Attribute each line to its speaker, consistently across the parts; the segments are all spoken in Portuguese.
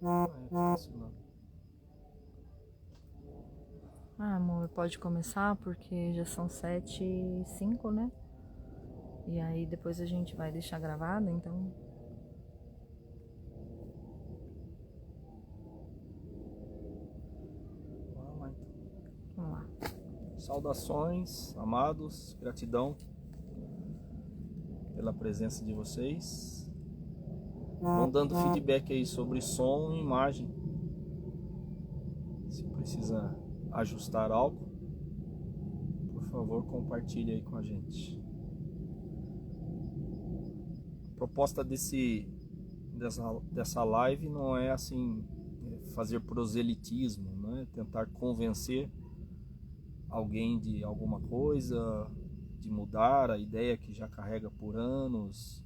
Speaker 1: Não é fácil, não.
Speaker 2: Ah, amor, pode começar porque já são 7h05, né? E aí depois a gente vai deixar gravado, então.
Speaker 1: Vamos lá, então.
Speaker 2: Vamos lá.
Speaker 1: Saudações, amados, gratidão pela presença de vocês. Vão dando feedback aí sobre som e imagem. Se precisa ajustar algo, por favor, compartilhe aí com a gente. A proposta dessa live não é assim fazer proselitismo, né? Tentar convencer alguém de alguma coisa, de mudar a ideia que já carrega por anos,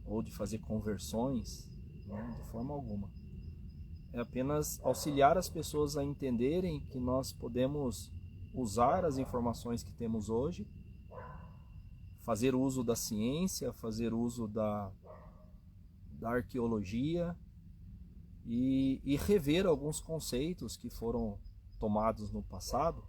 Speaker 1: ou de fazer conversões, né? De forma alguma. É apenas auxiliar as pessoas a entenderem que nós podemos usar as informações que temos hoje, fazer uso da ciência, fazer uso da arqueologia e rever alguns conceitos que foram tomados no passado,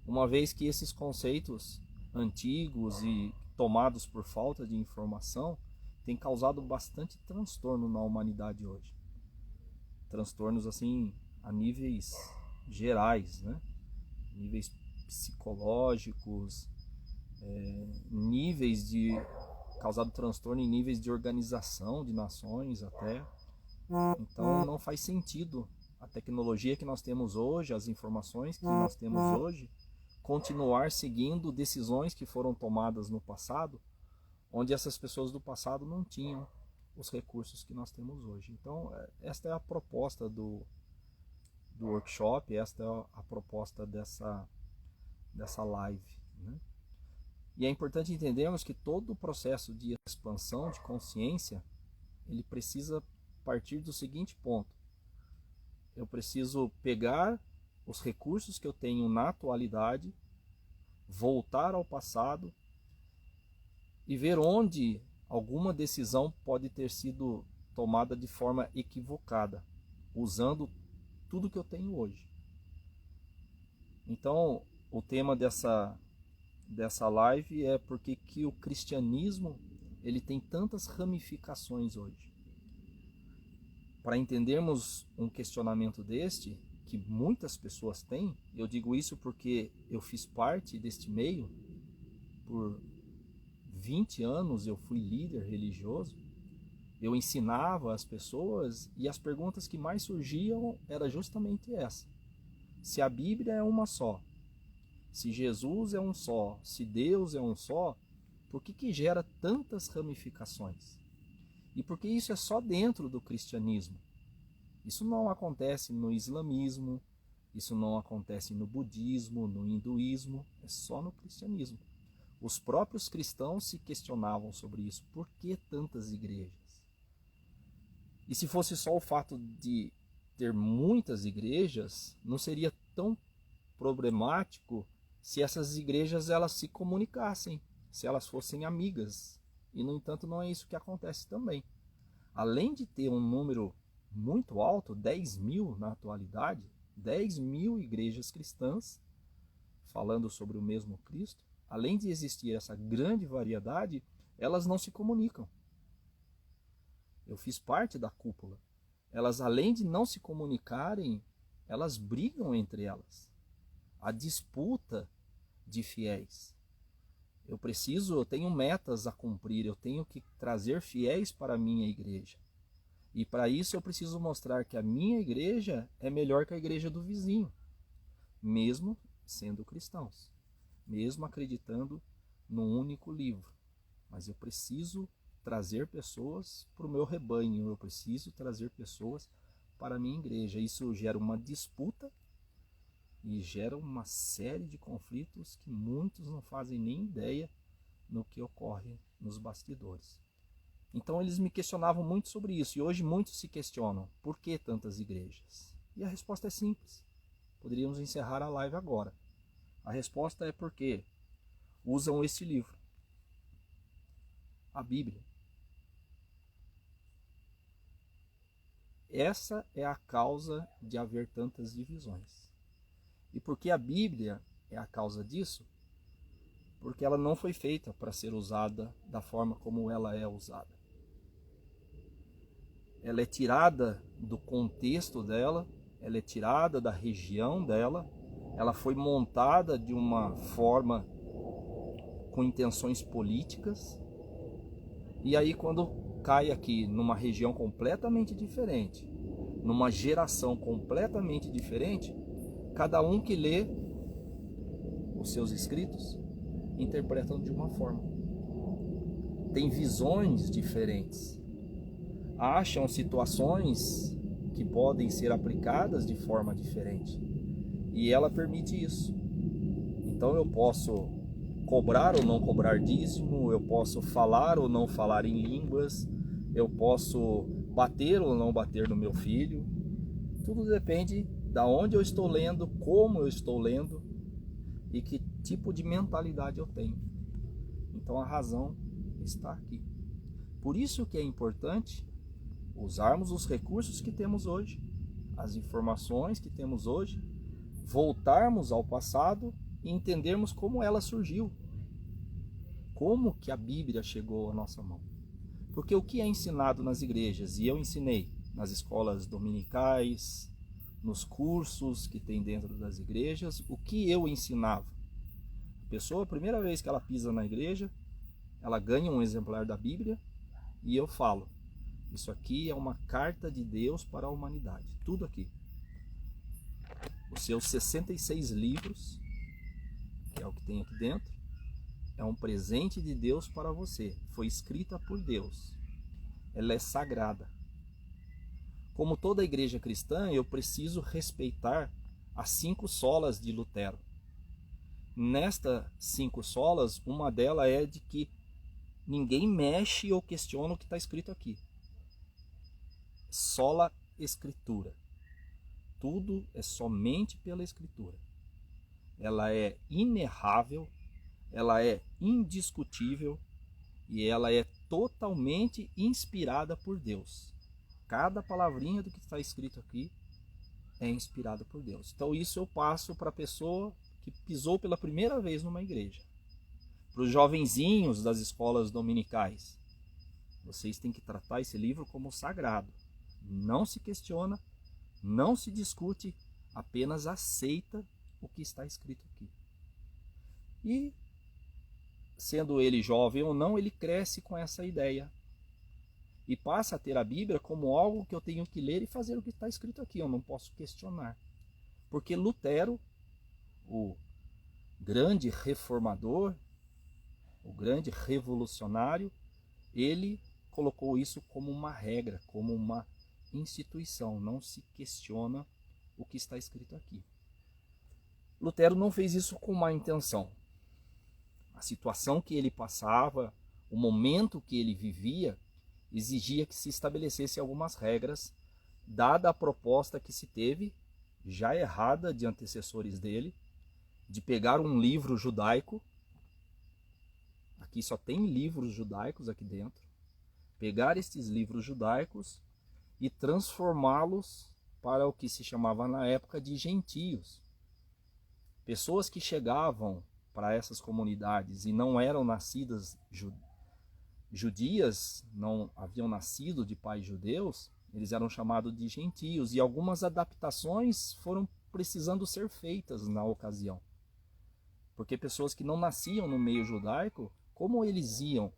Speaker 1: uma vez que esses conceitos antigos e tomados por falta de informação têm causado bastante transtorno na humanidade hoje. Transtornos assim a níveis gerais, né? Níveis psicológicos, níveis de causado transtorno em níveis de organização de nações até. Então não faz sentido a tecnologia que nós temos hoje, as informações que nós temos hoje, continuar seguindo decisões que foram tomadas no passado, onde essas pessoas do passado não tinham os recursos que nós temos hoje. Então esta é a proposta do workshop, esta é a proposta dessa live, né? E é importante entendermos que todo o processo de expansão de consciência, ele precisa partir do seguinte ponto: eu preciso pegar os recursos que eu tenho na atualidade, voltar ao passado e ver onde alguma decisão pode ter sido tomada de forma equivocada, usando tudo que eu tenho hoje. Então, o tema dessa live é porque que o cristianismo ele tem tantas ramificações hoje. Para entendermos um questionamento deste, que muitas pessoas têm, eu digo isso porque eu fiz parte deste meio, por 20 anos eu fui líder religioso, eu ensinava as pessoas e as perguntas que mais surgiam era justamente essa: se a Bíblia é uma só, se Jesus é um só, se Deus é um só, por que gera tantas ramificações? E por que isso é só dentro do cristianismo? Isso não acontece no islamismo, isso não acontece no budismo, no hinduísmo, é só no cristianismo. Os próprios cristãos se questionavam sobre isso. Por que tantas igrejas? E se fosse só o fato de ter muitas igrejas, não seria tão problemático se essas igrejas elas se comunicassem, se elas fossem amigas. E, no entanto, não é isso que acontece também. Além de ter um número muito alto, 10.000 na atualidade, 10.000 igrejas cristãs falando sobre o mesmo Cristo, além de existir essa grande variedade, elas não se comunicam. Eu fiz parte da cúpula. Elas, além de não se comunicarem, elas brigam entre elas. A disputa de fiéis. Eu tenho metas a cumprir, eu tenho que trazer fiéis para a minha igreja. E para isso eu preciso mostrar que a minha igreja é melhor que a igreja do vizinho, mesmo sendo cristãos, mesmo acreditando num único livro. Mas eu preciso trazer pessoas para o meu rebanho, eu preciso trazer pessoas para a minha igreja. Isso gera uma disputa e gera uma série de conflitos que muitos não fazem nem ideia no que ocorre nos bastidores. Então eles me questionavam muito sobre isso, e hoje muitos se questionam: por que tantas igrejas? E a resposta é simples. Poderíamos encerrar a live agora. A resposta é porque usam esse livro, a Bíblia. essa é a causa de haver tantas divisões. E por que a Bíblia é a causa disso? Porque ela não foi feita para ser usada da forma como ela é usada. Ela é tirada do contexto dela, ela é tirada da região dela, ela foi montada de uma forma com intenções políticas, e aí quando cai aqui numa região completamente diferente, numa geração completamente diferente, cada um que lê os seus escritos interpretam de uma forma. Tem visões diferentes, acham situações que podem ser aplicadas de forma diferente, e ela permite isso. Então eu posso cobrar ou não cobrar dízimo, eu posso falar ou não falar em línguas, eu posso bater ou não bater no meu filho. Tudo depende da onde eu estou lendo, como eu estou lendo e que tipo de mentalidade eu tenho. Então a razão está aqui. Por isso que é importante usarmos os recursos que temos hoje, as informações que temos hoje, voltarmos ao passado e entendermos como ela surgiu, como que a Bíblia chegou à nossa mão. Porque o que é ensinado nas igrejas, e eu ensinei nas escolas dominicais, nos cursos que tem dentro das igrejas, o que eu ensinava? A pessoa, a primeira vez que ela pisa na igreja, ela ganha um exemplar da Bíblia e eu falo, isso aqui é uma carta de Deus para a humanidade, tudo aqui. Os seus 66 livros, que é o que tem aqui dentro, é um presente de Deus para você. Foi escrita por Deus. Ela é sagrada. Como toda igreja cristã, eu preciso respeitar as 5 solas de Lutero. Nestas 5 solas, uma delas é de que ninguém mexe ou questiona o que está escrito aqui. Sola Escritura. Tudo é somente pela Escritura. Ela é inerrável, ela é indiscutível e ela é totalmente inspirada por Deus. Cada palavrinha do que está escrito aqui é inspirada por Deus. Então isso eu passo para a pessoa que pisou pela primeira vez numa igreja. Para os jovenzinhos das escolas dominicais. Vocês têm que tratar esse livro como sagrado. Não se questiona, não se discute, apenas aceita o que está escrito aqui. E, sendo ele jovem ou não, ele cresce com essa ideia. E passa a ter a Bíblia como algo que eu tenho que ler e fazer o que está escrito aqui. Eu não posso questionar. Porque Lutero, o grande reformador, o grande revolucionário, ele colocou isso como uma regra, como uma instituição. Não se questiona o que está escrito aqui. Lutero não fez isso com má intenção. A situação que ele passava, o momento que ele vivia, exigia que se estabelecesse algumas regras, dada a proposta que se teve, já errada de antecessores dele, de pegar um livro judaico, aqui só tem livros judaicos aqui dentro, pegar estes livros judaicos e transformá-los para o que se chamava na época de gentios. Pessoas que chegavam para essas comunidades e não eram nascidas judias, não haviam nascido de pais judeus, eles eram chamados de gentios, e algumas adaptações foram precisando ser feitas na ocasião. Porque pessoas que não nasciam no meio judaico, como eles iam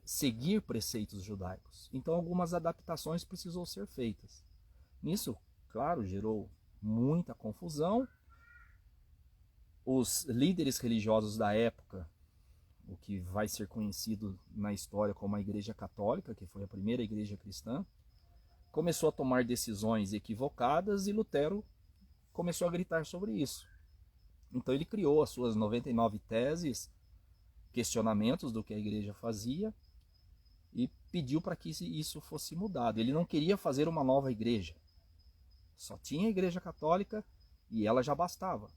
Speaker 1: seguir preceitos judaicos? Então algumas adaptações precisou ser feitas. Nisso, claro, gerou muita confusão. Os líderes religiosos da época, o que vai ser conhecido na história como a Igreja Católica, que foi a primeira igreja cristã, começou a tomar decisões equivocadas e Lutero começou a gritar sobre isso. Então ele criou as suas 99 teses, questionamentos do que a igreja fazia e pediu para que isso fosse mudado. Ele não queria fazer uma nova igreja. Só tinha a Igreja Católica e ela já bastava.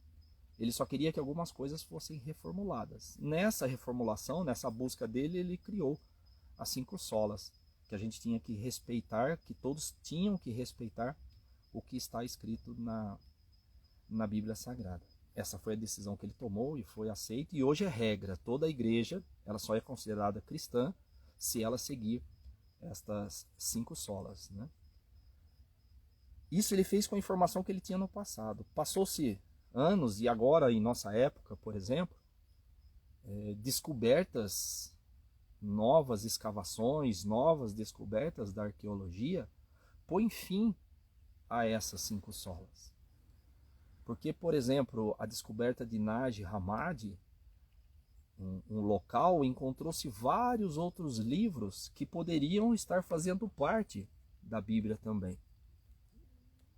Speaker 1: Ele só queria que algumas coisas fossem reformuladas. Nessa reformulação, nessa busca dele, ele criou as 5 solas. que a gente tinha que respeitar, que todos tinham que respeitar o que está escrito na Bíblia Sagrada. Essa foi a decisão que ele tomou e foi aceita, e hoje é regra. Toda a igreja ela só é considerada cristã se ela seguir estas 5 solas, né? Isso ele fez com a informação que ele tinha no passado. Passou-se anos e agora, em nossa época, por exemplo, descobertas, novas escavações, novas descobertas da arqueologia põem fim a essas 5 solas. Porque, por exemplo, a descoberta de Nag Hammadi, um local, encontrou-se vários outros livros que poderiam estar fazendo parte da Bíblia também.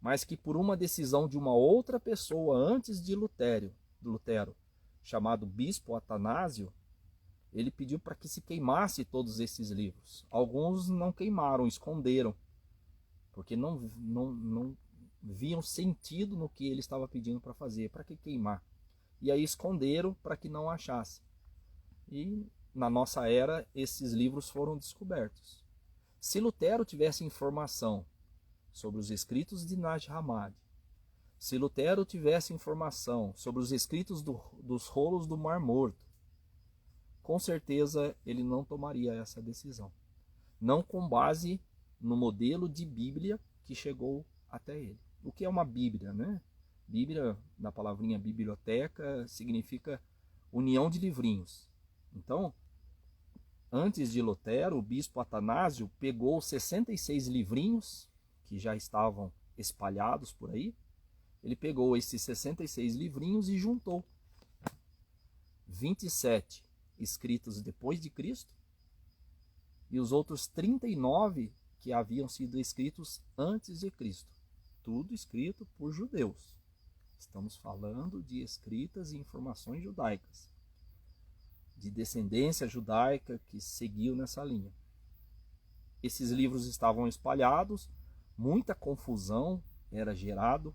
Speaker 1: Mas que por uma decisão de uma outra pessoa antes de Lutero, chamado Bispo Atanásio, ele pediu para que se queimasse todos esses livros. Alguns não queimaram, esconderam, porque não viam sentido no que ele estava pedindo para fazer. Para que queimar? E aí esconderam para que não achasse. E na nossa era, esses livros foram descobertos. Se Lutero tivesse informação sobre os escritos de Nag Hammadi, se Lutero tivesse informação sobre os escritos dos rolos do Mar Morto, com certeza ele não tomaria essa decisão. Não com base no modelo de Bíblia que chegou até ele. O que é uma Bíblia, né? Bíblia, da palavrinha biblioteca, significa união de livrinhos. Então, antes de Lutero, o bispo Atanásio pegou 66 livrinhos que já estavam espalhados por aí. Ele pegou esses 66 livrinhos e juntou 27 escritos depois de Cristo e os outros 39 que haviam sido escritos antes de Cristo. Tudo escrito por judeus. Estamos falando de escritas e informações judaicas, de descendência judaica que seguiu nessa linha. Esses livros estavam espalhados, muita confusão era gerado,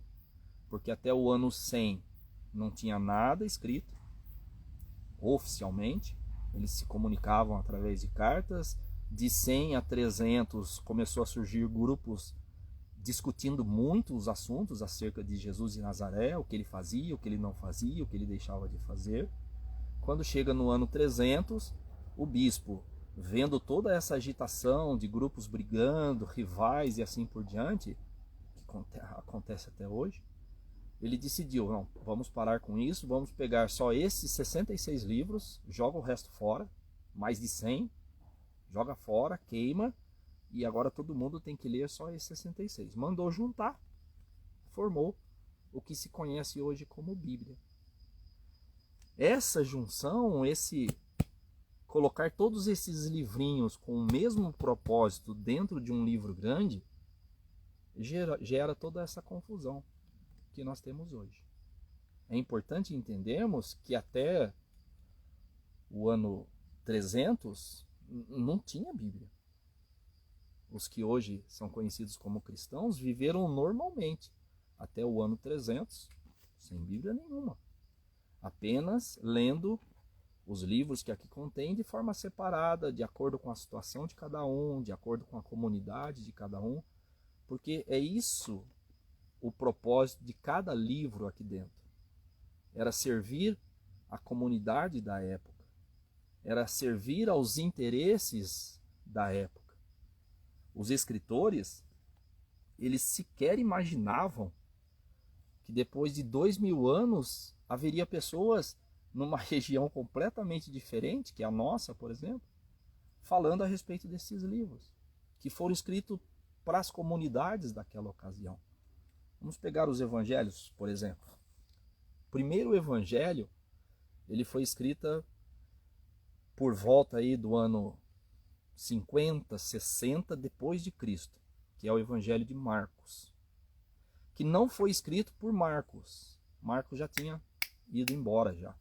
Speaker 1: porque até o ano 100 não tinha nada escrito oficialmente, eles se comunicavam através de cartas. De 100 a 300 começou a surgir grupos discutindo muito os assuntos acerca de Jesus de Nazaré, o que ele fazia, o que ele não fazia, o que ele deixava de fazer. Quando chega no ano 300, o bispo, vendo toda essa agitação de grupos brigando, rivais e assim por diante, que acontece até hoje, ele decidiu, não, vamos parar com isso, vamos pegar só esses 66 livros, joga o resto fora, mais de 100, joga fora, queima, e agora todo mundo tem que ler só esses 66. Mandou juntar, formou o que se conhece hoje como Bíblia. Essa junção, esse colocar todos esses livrinhos com o mesmo propósito dentro de um livro grande, gera toda essa confusão que nós temos hoje. É importante entendermos que até o ano 300 não tinha Bíblia. Os que hoje são conhecidos como cristãos viveram normalmente até o ano 300 sem Bíblia nenhuma, apenas lendo os livros que aqui contém de forma separada, de acordo com a situação de cada um, de acordo com a comunidade de cada um, porque é isso o propósito de cada livro aqui dentro. Era servir a comunidade da época, era servir aos interesses da época. Os escritores, eles sequer imaginavam que depois de 2000 anos haveria pessoas numa região completamente diferente, que é a nossa, por exemplo, falando a respeito desses livros, que foram escritos para as comunidades daquela ocasião. Vamos pegar os evangelhos, por exemplo. O primeiro evangelho, ele foi escrito por volta aí do ano 50, 60 depois de Cristo, que é o evangelho de Marcos, que não foi escrito por Marcos. Marcos já tinha ido embora já.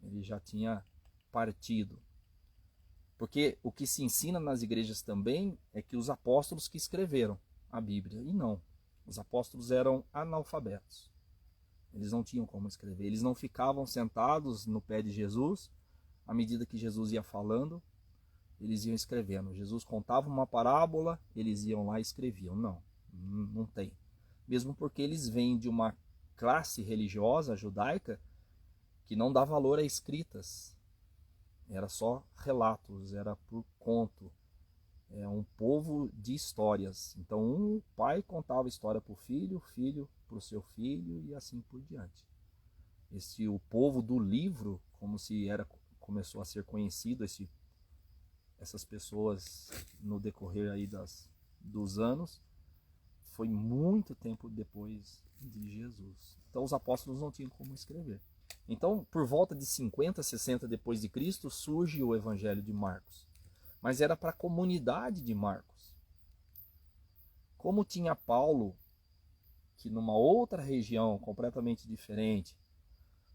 Speaker 1: Ele já tinha partido. Porque o que se ensina nas igrejas também é que os apóstolos que escreveram a Bíblia, e não. Os apóstolos eram analfabetos. Eles não tinham como escrever. Eles não ficavam sentados no pé de Jesus à medida que Jesus ia falando. eles iam escrevendo. Jesus contava uma parábola, eles iam lá e escreviam. Não, não tem. Mesmo porque eles vêm de uma classe religiosa judaica que não dá valor a escritas. Era só relatos, era por conto. É um povo de histórias. Então, um pai contava história para o filho para o seu filho e assim por diante. O povo do livro, como se começou a ser conhecido, essas pessoas no decorrer aí dos anos, foi muito tempo depois de Jesus. Então, os apóstolos não tinham como escrever. Então, por volta de 50, 60 depois de Cristo, surge o Evangelho de Marcos. Mas era para a comunidade de Marcos. Como tinha Paulo, que numa outra região completamente diferente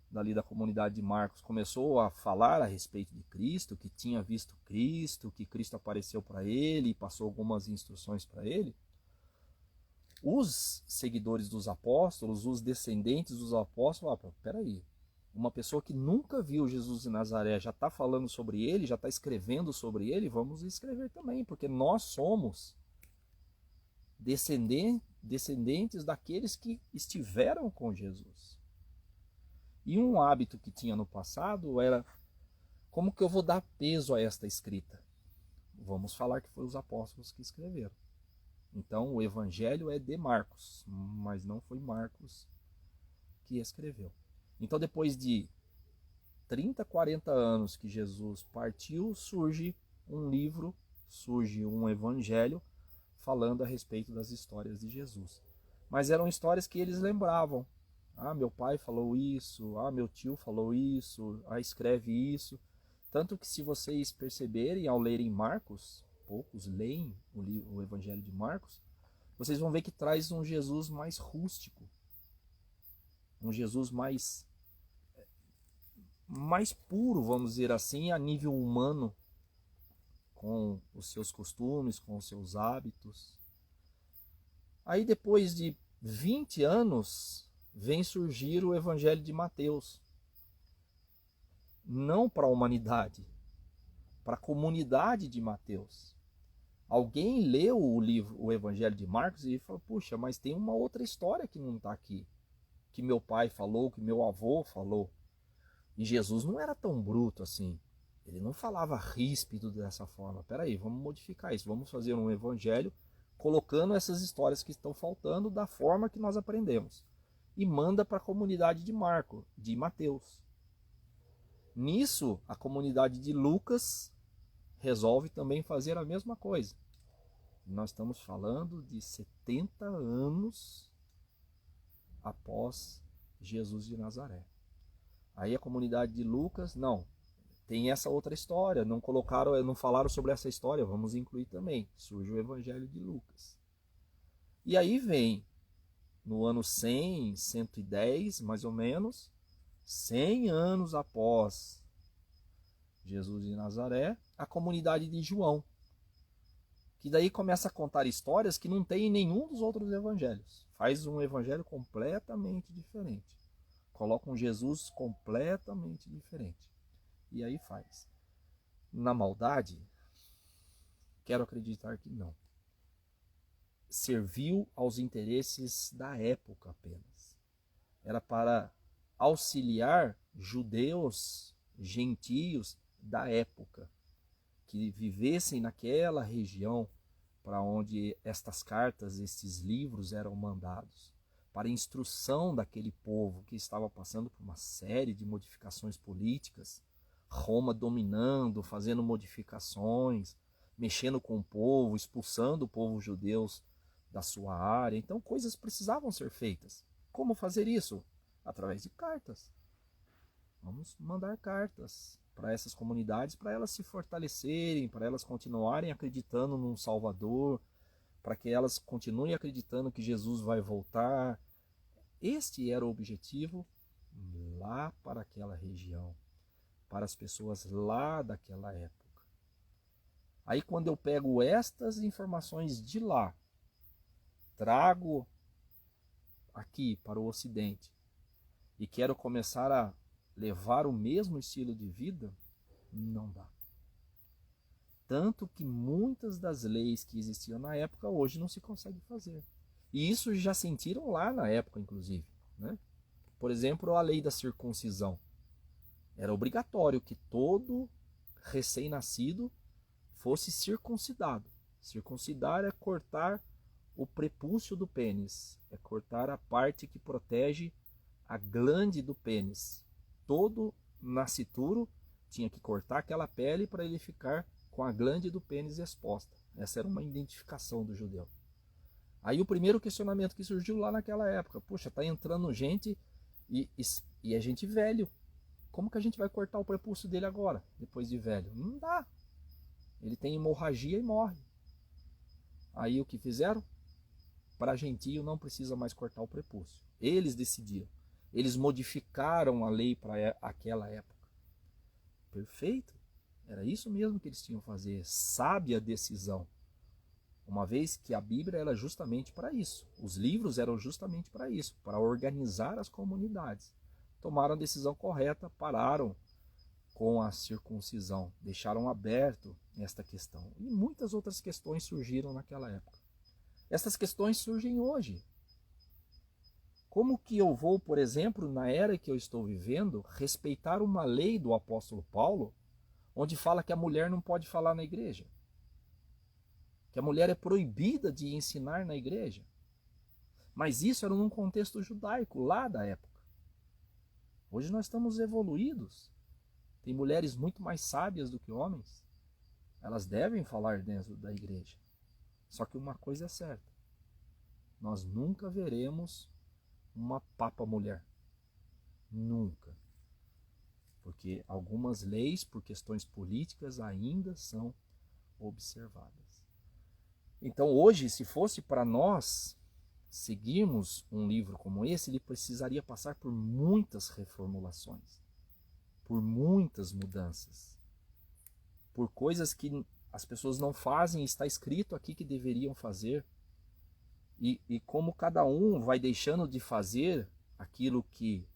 Speaker 1: dali da comunidade de Marcos, começou a falar a respeito de Cristo, que tinha visto Cristo, que Cristo apareceu para ele e passou algumas instruções para ele, os seguidores dos apóstolos, os descendentes dos apóstolos, falaram, peraí, uma pessoa que nunca viu Jesus de Nazaré já está falando sobre ele, já está escrevendo sobre ele, vamos escrever também, porque nós somos descendentes daqueles que estiveram com Jesus. E um hábito que tinha no passado era, como que eu vou dar peso a esta escrita? Vamos falar que foi os apóstolos que escreveram. Então o evangelho é de Marcos, mas não foi Marcos que escreveu. Então depois de 30, 40 anos que Jesus partiu, surge um livro, surge um evangelho falando a respeito das histórias de Jesus. Mas eram histórias que eles lembravam. Ah, meu pai falou isso, ah, meu tio falou isso, ah, escreve isso. Tanto que se vocês perceberem ao lerem Marcos, poucos leem o Evangelho de Marcos, vocês vão ver que traz um Jesus mais rústico, um Jesus mais puro, vamos dizer assim, a nível humano, com os seus costumes, com os seus hábitos. Aí depois de 20 anos, vem surgir o Evangelho de Mateus. Não para a humanidade, para a comunidade de Mateus. Alguém leu o Evangelho de Marcos e falou, puxa, mas tem uma outra história que não está aqui, que meu pai falou, que meu avô falou. E Jesus não era tão bruto assim. Ele não falava ríspido dessa forma. Peraí, vamos modificar isso. Vamos fazer um evangelho colocando essas histórias que estão faltando da forma que nós aprendemos. E manda para a comunidade de Mateus. Nisso, a comunidade de Lucas resolve também fazer a mesma coisa. Nós estamos falando de 70 anos após Jesus de Nazaré. Aí a comunidade de Lucas, não, tem essa outra história, não falaram sobre essa história, vamos incluir também. Surge o Evangelho de Lucas. E aí vem, no ano 100, 110, mais ou menos, 100 anos após Jesus de Nazaré, a comunidade de João, que daí começa a contar histórias que não tem em nenhum dos outros evangelhos. Faz um evangelho completamente diferente. Coloca um Jesus completamente diferente. E aí faz. Na maldade, quero acreditar que não. Serviu aos interesses da época apenas. Era para auxiliar judeus, gentios da época, que vivessem naquela região para onde estas cartas, estes livros eram mandados, para instrução daquele povo que estava passando por uma série de modificações políticas, Roma dominando, fazendo modificações, mexendo com o povo, expulsando o povo judeu da sua área. Então coisas precisavam ser feitas. Como fazer isso? Através de cartas. Vamos mandar cartas para essas comunidades, para elas se fortalecerem, para elas continuarem acreditando num Salvador, para que elas continuem acreditando que Jesus vai voltar. Este era o objetivo lá para aquela região, para as pessoas lá daquela época. Aí quando eu pego estas informações de lá, trago aqui para o Ocidente e quero começar a levar o mesmo estilo de vida, não dá. Tanto que muitas das leis que existiam na época hoje não se consegue fazer. E isso já sentiram lá na época, inclusive, né? Por exemplo, a lei da circuncisão. Era obrigatório que todo recém-nascido fosse circuncidado. Circuncidar é cortar o prepúcio do pênis, é cortar a parte que protege a glande do pênis. Todo nascituro tinha que cortar aquela pele para ele ficar com a glande do pênis exposta. Essa era uma identificação do judeu. Aí o primeiro questionamento que surgiu lá naquela época, puxa, tá entrando gente e é gente velho. Como que a gente vai cortar o prepúcio dele agora, depois de velho? Não dá. Ele tem hemorragia e morre. Aí o que fizeram? Para gentio não precisa mais cortar o prepúcio. Eles decidiram. Eles modificaram a lei para aquela época. Perfeito. Era isso mesmo que eles tinham que fazer. Sábia decisão. Uma vez que a Bíblia era justamente para isso. Os livros eram justamente para isso, para organizar as comunidades. Tomaram a decisão correta, pararam com a circuncisão, deixaram aberto esta questão. E muitas outras questões surgiram naquela época. Essas questões surgem hoje. Como que eu vou, por exemplo, na era que eu estou vivendo, respeitar uma lei do apóstolo Paulo, onde fala que a mulher não pode falar na igreja? Que a mulher é proibida de ensinar na igreja? Mas isso era num contexto judaico, lá da época. Hoje nós estamos evoluídos. Tem mulheres muito mais sábias do que homens. Elas devem falar dentro da igreja. Só que uma coisa é certa. Nós nunca veremos uma papa mulher. Nunca. Porque algumas leis, por questões políticas, ainda são observadas. Então hoje, se fosse para nós seguirmos um livro como esse, ele precisaria passar por muitas reformulações, por muitas mudanças, por coisas que as pessoas não fazem, está escrito aqui que deveriam fazer, e como cada um vai deixando de fazer aquilo que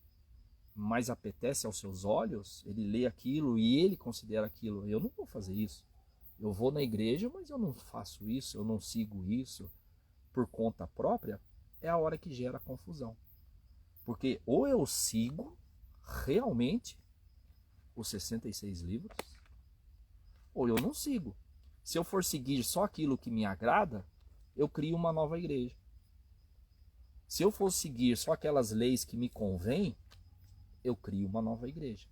Speaker 1: mais apetece aos seus olhos, ele lê aquilo e ele considera aquilo, eu não vou fazer isso, eu vou na igreja, mas eu não faço isso, eu não sigo isso por conta própria, é a hora que gera confusão. Porque ou eu sigo realmente os 66 livros, ou eu não sigo. Se eu for seguir só aquilo que me agrada, eu crio uma nova igreja. Se eu for seguir só aquelas leis que me convêm, eu crio uma nova igreja.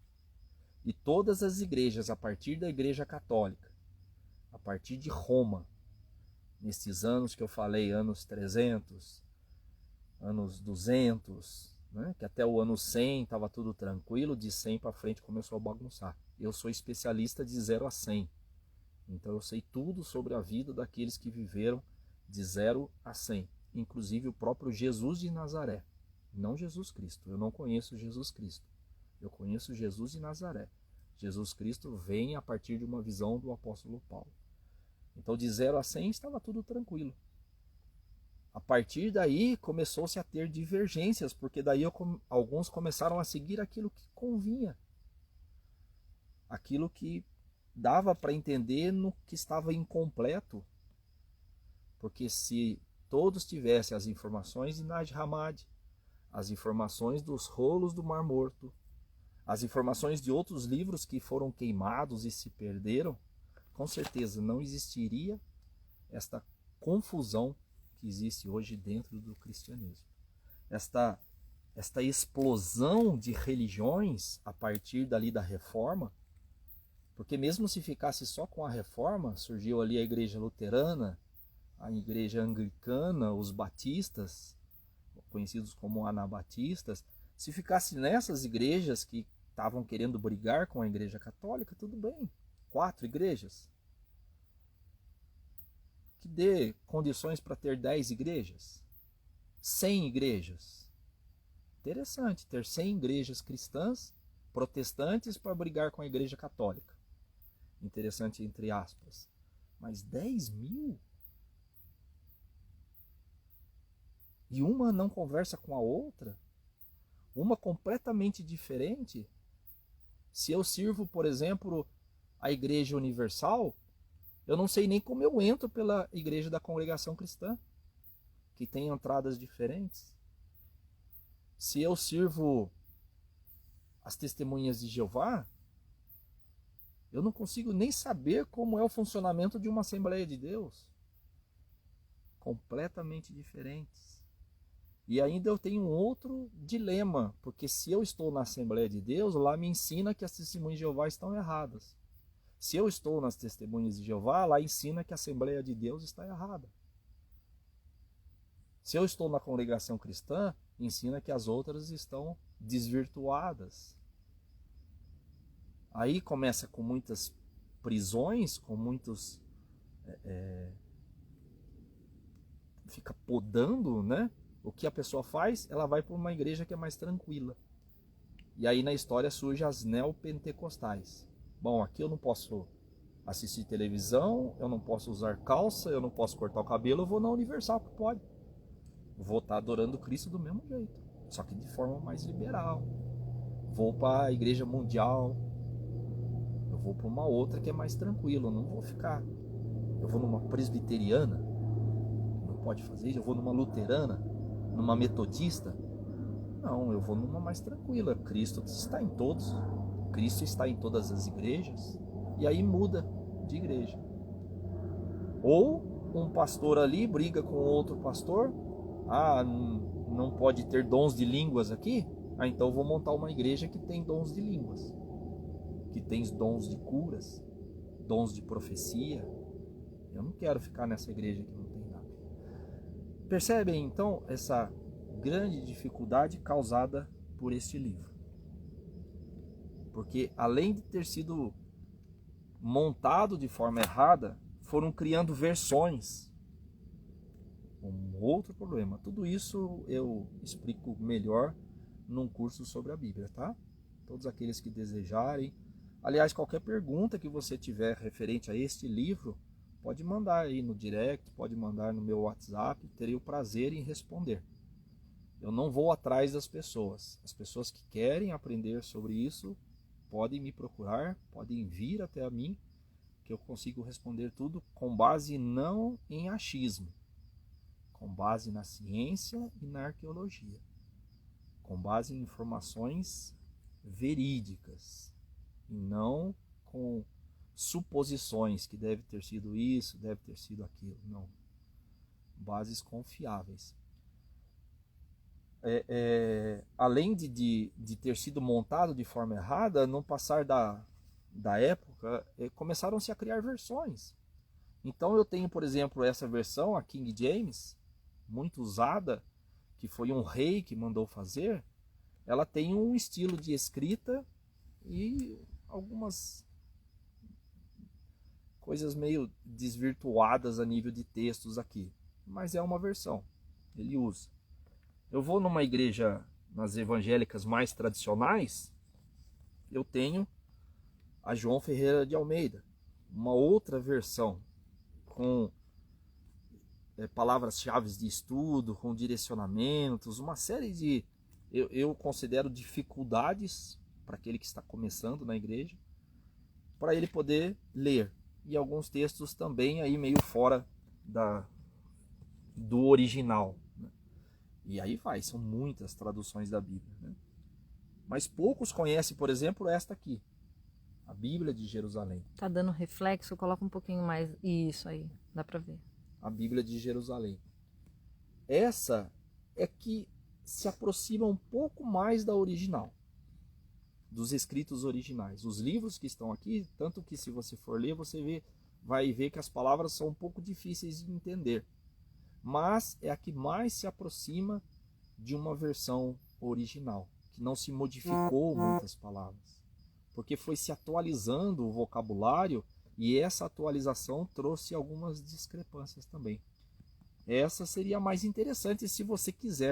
Speaker 1: E todas as igrejas, a partir da Igreja Católica, a partir de Roma, nesses anos que eu falei, anos 300, anos 200, né, que até o ano 100 estava tudo tranquilo, de 100 para frente começou a bagunçar. Eu sou especialista de 0 a 100, então eu sei tudo sobre a vida daqueles que viveram de 0 a 100, inclusive o próprio Jesus de Nazaré, não Jesus Cristo. Eu não conheço Jesus Cristo, eu conheço Jesus de Nazaré. Jesus Cristo vem a partir de uma visão do apóstolo Paulo. Então de 0 a 100 estava tudo tranquilo. A partir daí começou-se a ter divergências, porque daí alguns começaram a seguir aquilo que convinha, aquilo que dava para entender no que estava incompleto. Porque se todos tivessem as informações de Nag Hammadi, as informações dos rolos do Mar Morto, as informações de outros livros que foram queimados e se perderam, com certeza não existiria esta confusão que existe hoje dentro do cristianismo. Esta explosão de religiões a partir dali da Reforma, porque mesmo se ficasse só com a Reforma, surgiu ali a Igreja Luterana, a Igreja Anglicana, os batistas, conhecidos como anabatistas. Se ficasse nessas igrejas que estavam querendo brigar com a Igreja Católica, tudo bem, 4 igrejas. Que dê condições para ter 10 igrejas, 100 igrejas. Interessante ter 100 igrejas cristãs, protestantes, para brigar com a Igreja Católica. Interessante entre aspas. Mas 10 mil? E uma não conversa com a outra? Uma completamente diferente? Se eu sirvo, por exemplo, a Igreja Universal, Eu não sei nem como eu entro pela igreja da Congregação Cristã, que tem entradas diferentes. Se eu sirvo as Testemunhas de Jeová, eu não consigo nem saber como é o funcionamento de uma Assembleia de Deus. Completamente diferentes. E ainda eu tenho um outro dilema, porque se eu estou na Assembleia de Deus, lá me ensina que as Testemunhas de Jeová estão erradas. Se eu estou nas Testemunhas de Jeová, lá ensina que a Assembleia de Deus está errada. Se eu estou na Congregação Cristã, ensina que as outras estão desvirtuadas. Aí começa com muitas prisões, com muitos... fica podando, né? O que a pessoa faz? Ela vai para uma igreja que é mais tranquila. E aí na história surgem as neopentecostais. Bom, aqui eu não posso assistir televisão, eu não posso usar calça, eu não posso cortar o cabelo, eu vou na Universal, que pode. Vou estar adorando Cristo do mesmo jeito, só que de forma mais liberal. Vou para a igreja mundial, eu vou para uma outra que é mais tranquila, eu não vou ficar... Eu vou numa presbiteriana, não pode fazer isso, eu vou numa luterana, numa metodista. Não, eu vou numa mais tranquila. Cristo está em todos. Cristo está em todas as igrejas. E aí muda de igreja. Ou um pastor ali briga com outro pastor. Ah, não pode ter dons de línguas aqui? Ah, então eu vou montar uma igreja que tem dons de línguas. Que tem dons de curas, dons de profecia. Eu não quero ficar nessa igreja que não tem nada. Percebem então essa grande dificuldade causada por este livro? Porque além de ter sido montado de forma errada, foram criando versões. Um outro problema. Tudo isso eu explico melhor num curso sobre a Bíblia, tá? Todos aqueles que desejarem. Aliás, qualquer pergunta que você tiver referente a este livro, pode mandar aí no direct, pode mandar no meu WhatsApp, terei o prazer em responder. Eu não vou atrás das pessoas. As pessoas que querem aprender sobre isso, podem me procurar, podem vir até a mim, que eu consigo responder tudo com base não em achismo, com base na ciência e na arqueologia, com base em informações verídicas, e não com suposições que deve ter sido isso, deve ter sido aquilo. Não. Bases confiáveis. Além de ter sido montado de forma errada, no passar da época, começaram-se a criar versões. Então eu tenho, por exemplo, essa versão, a King James, muito usada, que foi um rei que mandou fazer. Ela tem um estilo de escrita e algumas coisas meio desvirtuadas a nível de textos aqui, mas é uma versão, ele usa. Eu vou numa igreja, nas evangélicas mais tradicionais, eu tenho a João Ferreira de Almeida, uma outra versão, com palavras-chave de estudo, com direcionamentos, uma série de, eu considero, dificuldades para aquele que está começando na igreja, para ele poder ler. E alguns textos também aí meio fora do original, né? E aí são muitas traduções da Bíblia, né? Mas poucos conhecem, por exemplo, esta aqui, a Bíblia de Jerusalém.
Speaker 2: Tá dando reflexo, coloca um pouquinho mais, isso aí, dá para ver.
Speaker 1: A Bíblia de Jerusalém. Essa é que se aproxima um pouco mais da original, dos escritos originais. Os livros que estão aqui, tanto que se você for ler, você vai ver que as palavras são um pouco difíceis de entender. Mas é a que mais se aproxima de uma versão original, que não se modificou muitas palavras. Porque foi se atualizando o vocabulário e essa atualização trouxe algumas discrepâncias também. Essa seria a mais interessante se você quiser